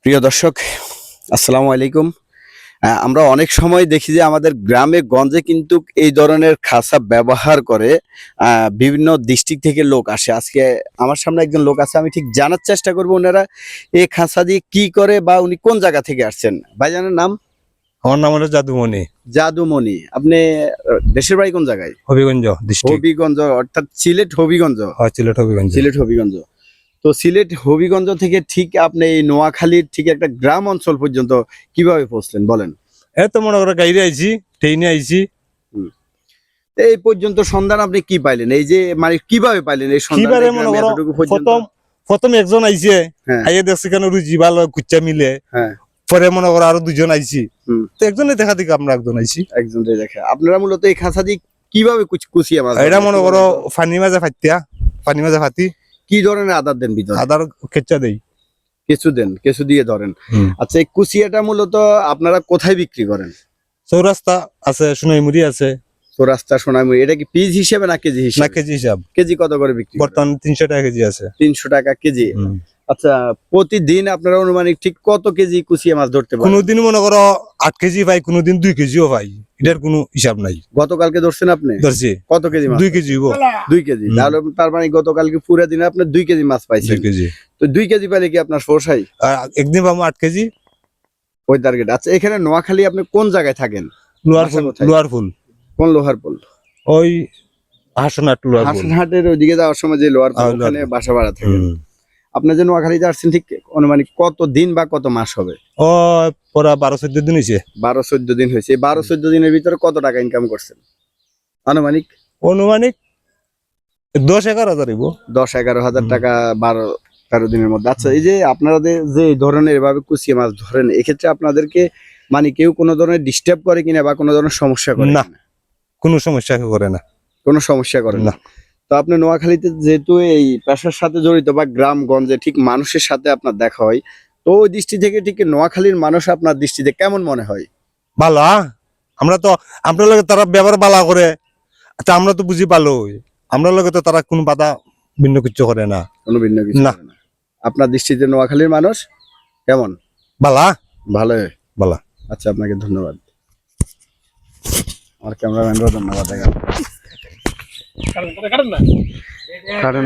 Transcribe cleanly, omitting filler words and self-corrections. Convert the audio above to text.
প্রিয় দর্শক, আসসালামু আলাইকুম। আমরা অনেক সময় দেখি যে আমাদের গ্রামে গঞ্জে কিন্তু এই ধরনের খাঁচা ব্যবহার করে। বিভিন্ন ডিস্ট্রিক্ট থেকে লোক আসে। আজকে আমার সামনে একজন লোক আছে, আমি ঠিক জানার চেষ্টা করবো ওনারা এই খাঁচা দিয়ে কি করে বা উনি কোন জায়গা থেকে আসছেন। ভাইজানের নাম? আমার নাম হলো জাদুমণি। জাদুমণি। আপনি দেশের বাড়ি কোন জায়গায়? হবিগঞ্জ ডিস্ট্রিক্ট। হবিগঞ্জ, অর্থাৎ সিলেট হবিগঞ্জ। হয় সিলেট হবিগঞ্জ। সিলেট হবিগঞ্জ। তো সিলেট হবিগঞ্জ থেকে ঠিক আপনি এই নোয়াখালীর ঠিক একটা গ্রাম অঞ্চল পর্যন্ত কিভাবে পৌঁছলেন বলেন? এই তো মনে করো গাড়ি আইছি, ট্রেনে আইছি। এই পর্যন্ত সন্ধান আপনি কি পাইলেন? এই যে মানে কিভাবে পাইলেন এই সন্ধান? কিবারে মনে করো প্রথম একজন আইছে, হ্যাঁ। আইয়ে দেখছি কেন রুজি ভালো কুচ্চা মিলে। হ্যাঁ। পরে মনে করো আরো দুজন আইছি, তো একজনে দেখা দেখি আমরা একজন আইছি। একজন দেখে আপনারা মূলত এই খাঁচা দিয়ে কিভাবে কুচিয়া মাছ? এটা মনে করো পানি মাঝে ফাটিয়া, পানি মাঝে ফাটি কি ধরনের আদার দেন ভিতরে? আদার কেঁচা দেই, কেঁচু দেন, কেঁচু দিয়ে ধরেন। আচ্ছা, এই কুচিয়াটা মূলত আপনারা কোথায় বিক্রি করেন? চৌরাস্তা আছে, সোনাইমুড়ি আছে। চৌরাস্তা, সোনাইমুড়ি। এটা কি পিস হিসেবে না কেজি না হিসেবে? কেজি হিসাব। কেজি কত করে বিক্রি করেন? বর্তমান 300 টাকা কেজি আছে। 300 টাকা কেজি। আচ্ছা, প্রতিদিন আপনারা অনুমানিক ঠিক কত কেজি কুচিয়া মাছ ধরতে পারেন? কোনদিন মনে করো 8 কেজি পাই, কোনদিন 2 কেজিও পাই, এটার কোনো হিসাব নাই। গতকালকে ধরছেন আপনি? ধরছি। কত কেজি মাছ? 2 কেজি হইব। 2 কেজি। তাহলে তার মানে গতকালকে পুরো দিনে আপনি 2 কেজি মাছ পাইছেন। 2 কেজি। তো 2 কেজি পাইলে কি আপনার পোষায়? আর একদিন পাবো 8 কেজি। ওই টার্গেট। আচ্ছা, এখানে নোয়াখালী আপনি কোন জায়গায় থাকেন? লোহার ফুল। লোহার ফুল। কোন লোহার পুল? ওই হাসনাট লোহার ফুল। হাসনহাটের ওইদিকে যাওয়ার সময় যে লোহার পুল, ওখানে বাসা ভাড়া থাকেন। আপনি যে নোয়াখালীতে আসছেন ঠিক অনুমানিক কত দিন বা কত মাস হবে? ও পরা 12-14 দিন হইছে। 12-14 দিন হয়েছে। এই 12-14 দিনের ভিতরে কত টাকা ইনকাম করছেন আনুমানিক? অনুমানিক 10-11 হাজার হইব। 10-11 হাজার টাকা 12-13 দিনের মধ্যে। আচ্ছা, এই যে আপনারা যে এই ধরনের এভাবে কুচিয়া মাছ ধরেন, এক্ষেত্রে আপনাদেরকে মানে কেউ কোনো ধরনের ডিস্টার্ব করে কিনা বা কোনো ধরনের সমস্যা করে না, কোনো সমস্যা করে না। কোনো সমস্যা করে না। তো আপনি নোয়াখালীতে যেহেতু এই পেশার সাথে জড়িত বা গ্রামগঞ্জে ঠিক মানুষের সাথে আপনার দেখা হয়, তো ওই দৃষ্টি থেকে ঠিক নোয়াখালীর মানুষ আপনার দৃষ্টিতে কেমন মনে হয়? ভালো। আমরা তো আপনার লগে তারা ব্যবহার ভালো করে, আচ্ছা আমরা তো বুঝি ভালো, আমরা লগে তো তারা কোনো বাধা ভিন্ন কিছু করে না। কোনো ভিন্ন কিছু না। করে না। আপনার দৃষ্টিতে নোয়াখালীর মানুষ কেমন? ভালো। ভালো। ভালো। আচ্ছা, আপনাকে ধন্যবাদ। আমার ক্যামেরাম্যানরাও ধন্যবাদ। কারণ